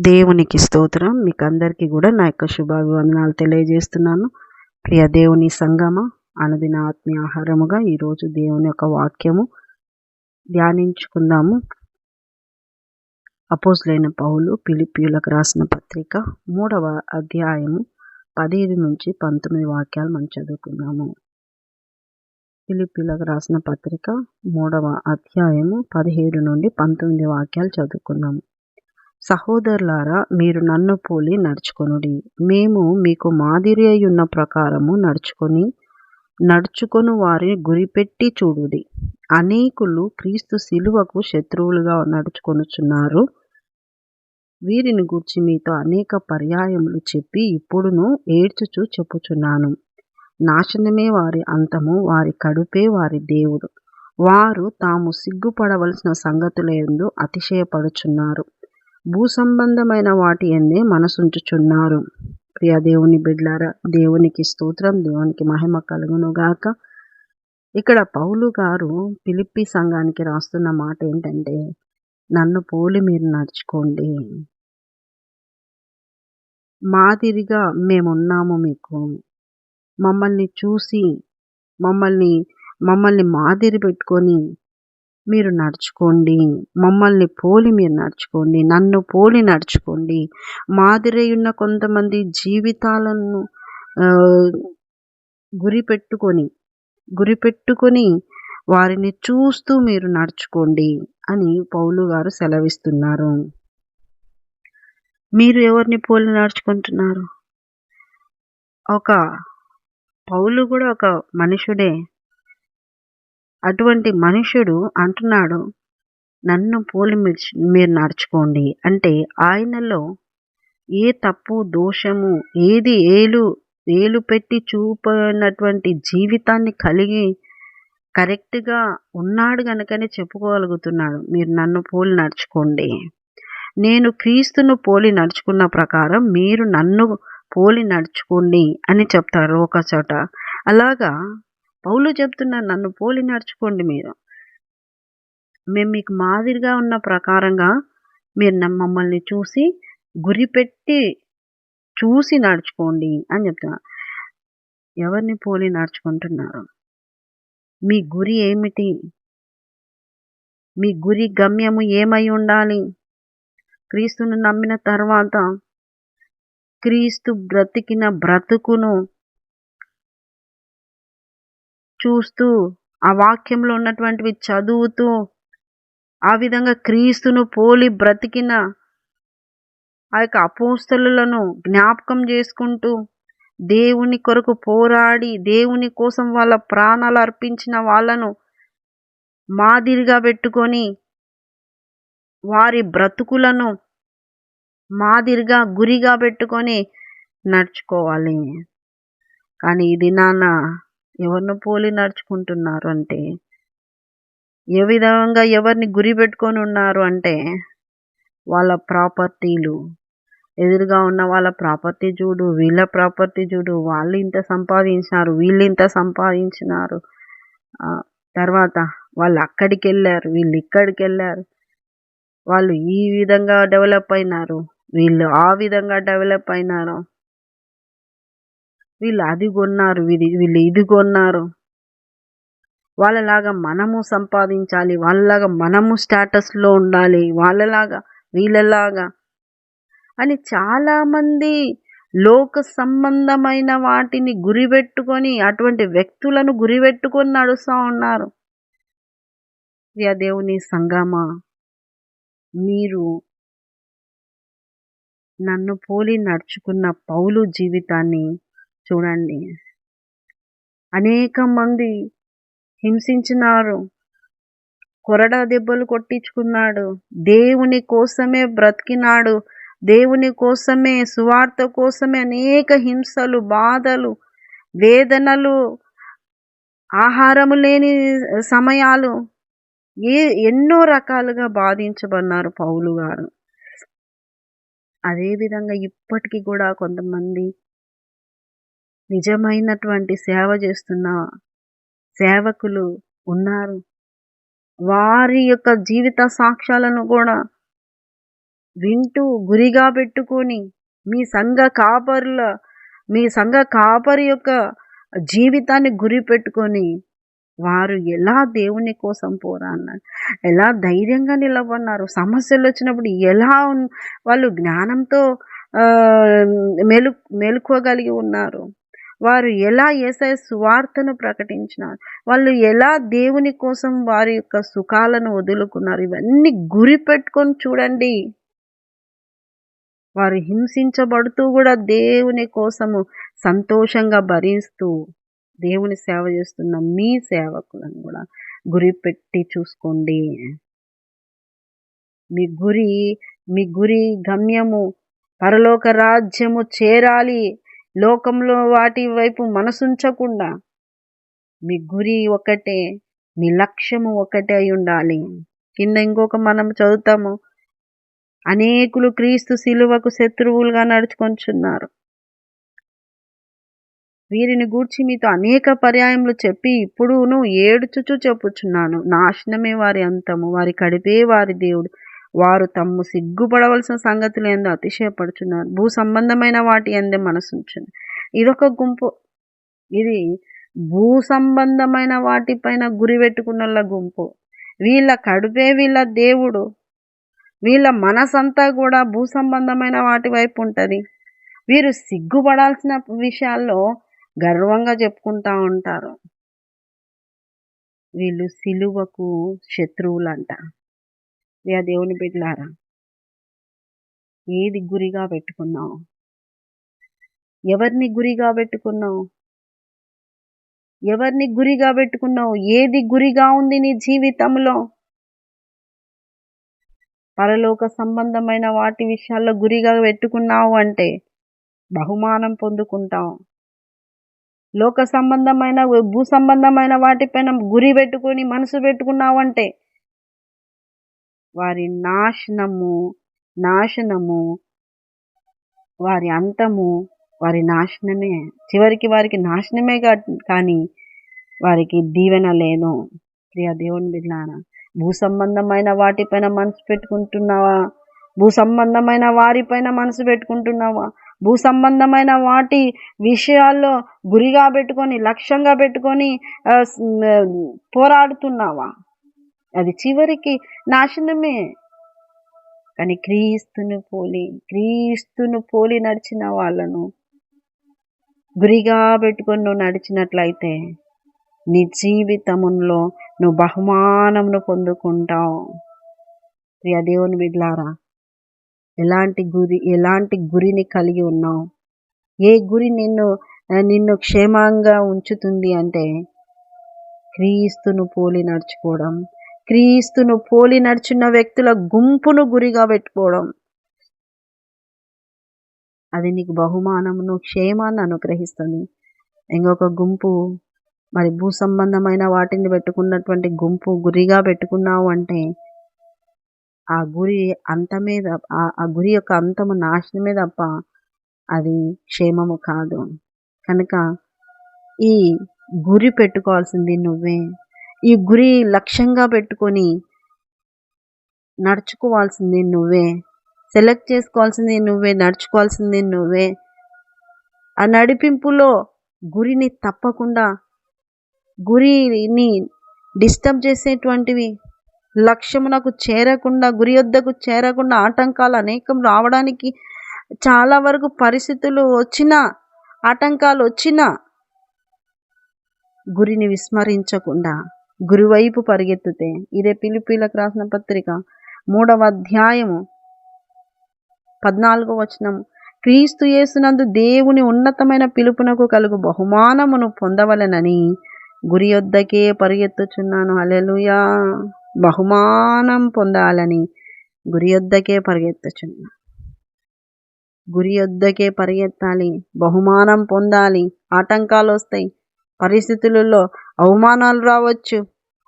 దేవునికి స్తోత్రం. మీకు అందరికీ కూడా నా యొక్క శుభాభివందనాలు తెలియజేస్తున్నాను. ప్రియ దేవుని సంగమ, అనుదిన ఆత్మీయ ఆహారముగా ఈరోజు దేవుని యొక్క వాక్యము ధ్యానించుకుందాము. అపోస్తలుడైన పౌలు ఫిలిప్పీయులకు రాసిన పత్రిక 3వ అధ్యాయము 15 నుంచి 19 వాక్యాలు మనం చదువుకుందాము. ఫిలిప్పీయులకు రాసిన పత్రిక 3వ అధ్యాయము 17 నుండి 19 వాక్యాలు చదువుకుందాము. సహోదరులారా, మీరు నన్ను పోలి నడుచుకొనుడి. మేము మీకు మాదిరి అయ్యున్న ప్రకారము నడుచుకొను వారిని గురిపెట్టి చూడుడి. అనేకులు క్రీస్తు శిలువకు శత్రువులుగా నడుచుకొనుచున్నారు. వీరిని గూర్చి మీతో అనేక పర్యాయములు చెప్పి ఇప్పుడును ఏడ్చుచు చెప్పుచున్నాను. నాశనమే వారి అంతము, వారి కడుపే వారి దేవుడు. వారు తాము సిగ్గుపడవలసిన సంగతుల యందు అతిశయపడుచున్నారు. భూసంబంధమైన వాటి యందే మనసుంచుచున్నారు. ప్రియ దేవుని బిడ్డలారా, దేవునికి స్తోత్రం, దేవునికి మహిమ కలుగును గాక. ఇక్కడ పౌలు గారు ఫిలిప్పీ సంఘానికి రాస్తున్న మాట ఏంటంటే, నన్ను పోలి మీరు నడుచుకోండి. మాదిరిగా మేమున్నాము మీకు. మమ్మల్ని చూసి మమ్మల్ని మాదిరి పెట్టుకొని మీరు నడుచుకోండి. మమ్మల్ని పోలి మీరు నడుచుకోండి. నన్ను పోలి నడుచుకోండి. మాదిరి ఉన్న కొంతమంది జీవితాలను గురిపెట్టుకొని వారిని చూస్తూ మీరు నడుచుకోండి అని పౌలు గారు సెలవిస్తున్నారు. మీరు ఎవరిని పోలి నడుచుకుంటున్నారు? పౌలు కూడా ఒక మనుషుడే. అటువంటి మనుషుడు అంటున్నాడు, నన్ను పోలి మీరు నడుచుకోండి. అంటే ఆయనలో ఏ తప్పు దోషము ఏది ఏలు పెట్టి చూపనటువంటి జీవితాన్ని కలిగి కరెక్ట్గా ఉన్నాడు గనుకనే చెప్పుకోగలుగుతున్నాడు, మీరు నన్ను పోలి నడుచుకోండి. నేను క్రీస్తును పోలి నడుచుకున్న ప్రకారం మీరు నన్ను పోలి నడుచుకోండి అని చెప్తారు ఒక చోట. అలాగా పౌలు చెప్తున్నారు, నన్ను పోలి నడుచుకోండి. మేము మీకు మాదిరిగా ఉన్న ప్రకారంగా మీరు మమ్మల్ని చూసి గురిపెట్టి చూసి నడుచుకోండి అని చెప్తున్నారు. ఎవరిని పోలి నడుచుకుంటున్నారు? మీ గురి ఏమిటి? మీ గురి గమ్యము ఏమై ఉండాలి? క్రీస్తును నమ్మిన తర్వాత క్రీస్తు బ్రతికిన బ్రతుకును చూస్తూ, ఆ వాక్యంలో ఉన్నటువంటివి చదువుతూ, ఆ విధంగా క్రీస్తును పోలి బ్రతికిన ఆ యొక్క అపోస్తలులను జ్ఞాపకం చేసుకుంటూ, దేవుని కొరకు పోరాడి దేవుని కోసం వాళ్ళ ప్రాణాలు అర్పించిన వాళ్ళను మాదిరిగా పెట్టుకొని వారి బ్రతుకులను మాదిరిగా గురిగా పెట్టుకొని నడుచుకోవాలి. కానీ ఇది ఎవరిని పోలి నడుచుకుంటున్నారు అంటే, ఏ విధంగా ఎవరిని గురి పెట్టుకొని ఉన్నారు అంటే, వాళ్ళ ప్రాపర్టీలు, ఎదురుగా ఉన్న వాళ్ళ ప్రాపర్టీ చూడు, వీళ్ళ ప్రాపర్టీ చూడు, వాళ్ళు ఇంత సంపాదించినారు, వీళ్ళు ఇంత సంపాదించినారు, తర్వాత వాళ్ళు అక్కడికి వెళ్ళారు, వీళ్ళు ఇక్కడికి వెళ్ళారు, వాళ్ళు ఈ విధంగా డెవలప్ అయినారు, వీళ్ళు ఆ విధంగా డెవలప్ అయినారు, వీళ్ళు అది కొన్నారు, వీళ్ళు ఇది కొన్నారు, వాళ్ళలాగా మనము సంపాదించాలి, వాళ్ళలాగా మనము స్టేటస్లో ఉండాలి, వాళ్ళలాగా వీళ్ళలాగా అని చాలామంది లోక సంబంధమైన వాటిని గురిపెట్టుకొని, అటువంటి వ్యక్తులను గురిపెట్టుకొని నడుస్తూ ఉన్నారు. ప్రియ దేవుని సంగమా, మీరు నన్ను పోలి నడుచుకున్న పౌలు జీవితాన్ని చూడండి. అనేక మంది హింసించినారు, కొరడా దెబ్బలు కొట్టించుకున్నాడు, దేవుని కోసమే బ్రతికినాడు, దేవుని కోసమే, సువార్త కోసమే అనేక హింసలు, బాధలు, వేదనలు, ఆహారము లేని సమయాలు, ఎన్నో రకాలుగా బాధించబడినారు పౌలు గారు. అదేవిధంగా ఇప్పటికీ కూడా కొంతమంది నిజమైనటువంటి సేవ చేస్తున్న సేవకులు ఉన్నారు. వారి యొక్క జీవిత సాక్ష్యాలను కూడా వింటూ గురిగా పెట్టుకొని మీ సంఘ కాపరి యొక్క జీవితాన్ని గురి పెట్టుకొని వారు ఎలా దేవుని కోసం పోరాడినారు, ఎలా ధైర్యంగా నిలబడినారు, సమస్యలు వచ్చినప్పుడు ఎలా వాళ్ళు జ్ఞానంతో మెలుకోగలిగి ఉన్నారు, వారు ఎలా యేసయ్య సువార్తను ప్రకటించినారు, వాళ్ళు ఎలా దేవుని కోసం వారి యొక్క సుఖాలను వదులుకున్నారు, ఇవన్నీ గురి పెట్టుకొని చూడండి. వారు హింసించబడుతూ కూడా దేవుని కోసము సంతోషంగా భరిస్తూ దేవుని సేవ చేస్తున్న మీ సేవకులను కూడా గురిపెట్టి చూసుకోండి. మీ గురి గమ్యము పరలోక రాజ్యము చేరాలి. లోకంలో వాటి వైపు మనసుంచకుండా మీ గురి ఒకటే, మీ లక్ష్యము ఒకటే అయి ఉండాలి. కింద ఇంకొక మనం చదువుతాము, అనేకులు క్రీస్తు శిలువకు శత్రువులుగా నడుచుకొంచున్నారు. వీరిని గూర్చి మీతో అనేక పర్యాయములు చెప్పి ఇప్పుడును ఏడుచుచు చెప్పుచున్నాను, నాశనమే వారి అంతము, వారి కడిపే వారి దేవుడు. వారు తమ్ము సిగ్గుపడవలసిన సంగతులు ఎందు అతిశయపడుచున్నారు, భూ సంబంధమైన వాటి ఎందే మనసుంచును. ఇదొక గుంపు. ఇది భూ సంబంధమైన వాటిపైన గురి పెట్టుకున్న గుంపు. వీళ్ళ కడుపే వీళ్ళ దేవుడు. వీళ్ళ మనసంతా కూడా భూ సంబంధమైన వాటి వైపు ఉంటుంది. వీరు సిగ్గుపడాల్సిన విషయాల్లో గర్వంగా చెప్పుకుంటా ఉంటారు. వీళ్ళు సిలువకు శత్రువులంట. దేవుని బిడ్డలారా, ఏది గురిగా పెట్టుకున్నావు? ఎవరిని గురిగా పెట్టుకున్నావు? ఎవరిని గురిగా పెట్టుకున్నావు? ఏది గురిగా ఉంది నీ జీవితంలో? పరలోక సంబంధమైన వాటి విషయాల్లో గురిగా పెట్టుకున్నావు అంటే బహుమానం పొందుకుంటావు. లోక సంబంధమైన భూ సంబంధమైన వాటిపైన గురి పెట్టుకొని మనసు పెట్టుకున్నావంటే వారి నాశనము, వారి అంతము, వారి నాశనమే. చివరికి వారికి నాశనమే కానీ వారికి దీవెన లేదు. ప్రియ దేవుని బిడ్డలారా, భూ సంబంధమైన వాటిపైన మనసు పెట్టుకుంటున్నావా? భూ సంబంధమైన వారిపైన మనసు పెట్టుకుంటున్నావా? భూ సంబంధమైన వాటి విషయాల్లో గురిగా పెట్టుకొని లక్ష్యంగా పెట్టుకొని పోరాడుతున్నావా? అది చివరికి నాశనమే. కానీ క్రీస్తును పోలి నడిచిన వాళ్ళను గురిగా పెట్టుకొని నువ్వు నడిచినట్లయితే నీ జీవితంలో నువ్వు బహుమానమును పొందుకుంటావు. ప్రియ దేవుని బిడ్డలారా, ఎలాంటి గురిని కలిగి ఉన్నావు? ఏ గురి నిన్ను క్షేమంగా ఉంచుతుంది అంటే క్రీస్తును పోలి నడుచుకోవడం, క్రీస్తును పోలి నడుచున్న వ్యక్తుల గుంపును గురిగా పెట్టుకోవడం. అది నీకు బహుమానమును, క్షేమాన్ని అనుగ్రహిస్తుంది. ఇంకొక గుంపు, మరి భూ సంబంధమైన వాటిని పెట్టుకున్నటువంటి గుంపు గురిగా పెట్టుకున్నావు అంటే ఆ గురి యొక్క అంతము నాశనమే తప్ప అది క్షేమము కాదు. కనుక ఈ గురి పెట్టుకోవాల్సింది నువ్వే. ఈ గురి లక్ష్యంగా పెట్టుకొని నడుచుకోవాల్సింది నువ్వే. సెలెక్ట్ చేసుకోవాల్సింది నువ్వే, నడుచుకోవాల్సింది నువ్వే. ఆ నడిపింపులో గురిని తప్పకుండా, గురిని డిస్టర్బ్ చేసేటువంటివి, లక్ష్యమునకు చేరకుండా, గురి వద్దకు చేరకుండా ఆటంకాలు అనేకం రావడానికి చాలా వరకు పరిస్థితులు ఆటంకాలు వచ్చినా గురిని విస్మరించకుండా గురువైపు పరిగెత్తుతే, ఇదే ఫిలిప్పీలకు రాసిన పత్రిక 3వ అధ్యాయము 14వ వచనం, క్రీస్తు యేసునందు దేవుని ఉన్నతమైన పిలుపునకు కలుగు బహుమానమును పొందవలెనని గురి వద్దకే పరిగెత్తుచున్నాను. హల్లెలూయా. బహుమానం పొందాలని గురి వద్దకే పరిగెత్తుచున్నా. గురి వద్దకే పరిగెత్తాలి, బహుమానం పొందాలి. ఆటంకాలు వస్తాయి, పరిస్థితులలో అవమానాలు రావచ్చు,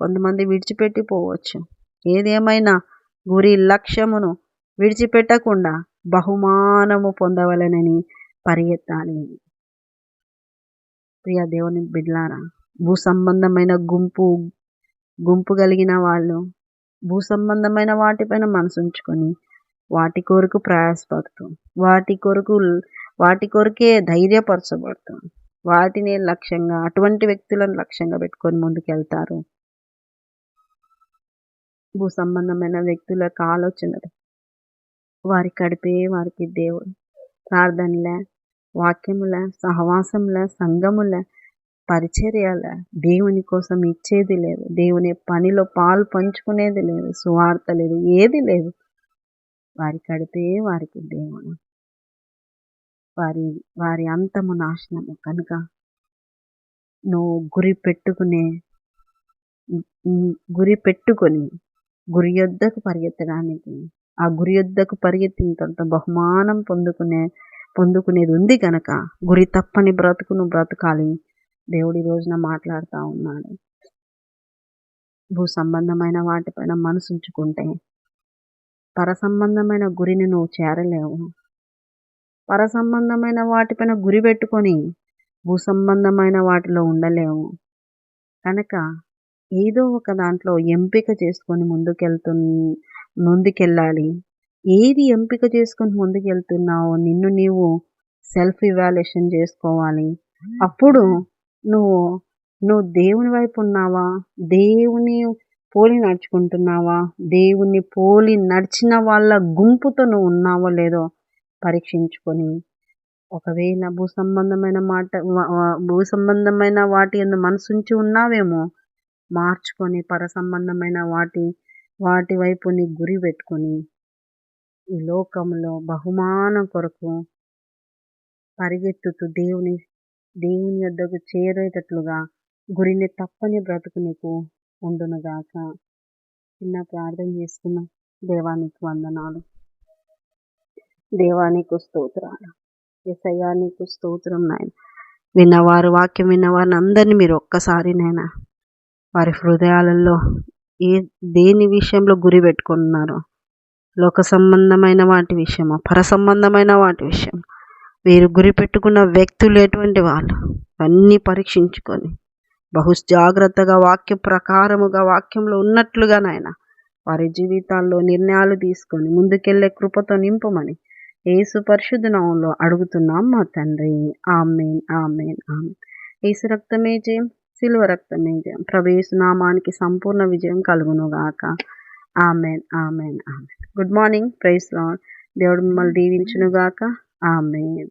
కొంతమంది విడిచిపెట్టి పోవచ్చు. ఏదేమైనా గురి లక్ష్యమును విడిచిపెట్టకుండా బహుమానము పొందవలెనని పరిగెత్తాలి. ప్రియ దేవుని బిడ్డలారా, భూ సంబంధమైన గుంపు కలిగిన వాళ్ళు భూ సంబంధమైన వాటిపైన మనసు ఉంచుకొని వాటి కొరకు ప్రయాసపడుతూ వాటి కొరకే ధైర్యపరచబడుతూ వాటిని లక్ష్యంగా అటువంటి వ్యక్తులను లక్ష్యంగా పెట్టుకొని ముందుకెళ్తారు. భూ సంబంధమైన వ్యక్తుల యొక్క ఆలోచనలు వారి కడిపే వారికి దేవుడు. ప్రార్థనలే, వాక్యములే, సహవాసంలే, సంఘములే, పరిచర్యలే, దేవుని కోసం ఇచ్చేది లేదు, దేవుని పనిలో పాలు పంచుకునేది లేదు, సువార్త లేదు, ఏది లేదు. వారి కడిపే వారికి దేవుడు. వారి అంతము నాశనము. కనుక నువ్వు గురి పెట్టుకొని గురి యొద్దకు పరిగెత్తడానికి, ఆ గురి యొద్దకు పరిగెత్తిన తర్వాత బహుమానం పొందుకునేది ఉంది కనుక గురి తప్పని బ్రతుకును బ్రతకాలి. దేవుడి రోజున మాట్లాడుతూ ఉన్నాడు. భూ సంబంధమైన వాటిపైన మనసు ఉంచుకుంటే పర సంబంధమైన గురిని నువ్వు చేరలేవు. పర సంబంధమైన వాటిపైన గురి పెట్టుకొని భూ సంబంధమైన వాటిలో ఉండలేవు. కనుక ఏదో ఒక దాంట్లో ఎంపిక చేసుకొని ముందుకెళ్ళాలి. ఏది ఎంపిక చేసుకొని ముందుకెళ్తున్నావో నిన్ను నీవు సెల్ఫ్ ఇవాల్యుయేషన్ చేసుకోవాలి. అప్పుడు నువ్వు దేవుని వైపు ఉన్నావా, దేవుని పోలి నడుచుకుంటున్నావా, దేవుని పోలి నడిచిన వాళ్ళ గుంపుతో నువ్వు ఉన్నావో లేదో పరీక్షించుకొని, ఒకవేళ భూ సంబంధమైన వాటి యందు మనసుంచి ఉన్నావేమో మార్చుకొని పర సంబంధమైన వాటి వైపు నీ గురి పెట్టుకొని ఈ లోకంలో బహుమానం కొరకు పరిగెత్తుతూ దేవుని యొద్దకు చేరేటట్లుగా గురిని తప్పని బ్రతుకు నీకు ఉండునుగాక. చిన్న ప్రార్థన చేసుకున్నాం. దేవానికి వందనాలు, దేవానికి స్తోత్రాలు, యేసయ్యా నీకు స్తోత్రం నాయన. వాక్యం విన్నవారిని అందరినీ మీరు ఒక్కసారి నాయన వారి హృదయాలలో దేని విషయంలో గురి పెట్టుకున్నారో, లోక సంబంధమైన వాటి విషయమో, పర సంబంధమైన వాటి విషయం, వీరు గురి పెట్టుకున్న వ్యక్తులు ఎటువంటి వాళ్ళు అన్నీ పరీక్షించుకొని బహు జాగ్రత్తగా వాక్య ప్రకారముగా వాక్యంలో ఉన్నట్లుగా నాయన వారి జీవితాల్లో నిర్ణయాలు తీసుకొని ముందుకెళ్ళే కృపతో నింపమని యేసు పరిశుద్ధ నామములో అడుగుతున్నాం మా తండ్రి. ఆమేన్, ఆమేన్, ఆమేన్. యేసు రక్తమే జయం, సిలువ రక్తమే జయం. ప్రభు యేసు నామానికి సంపూర్ణ విజయం కలుగునుగాక. Amen, amen, amen. Good morning. Praise Lord. దేవుడు మిమ్మల్ని దీవించునుగాక. ఆమేన్.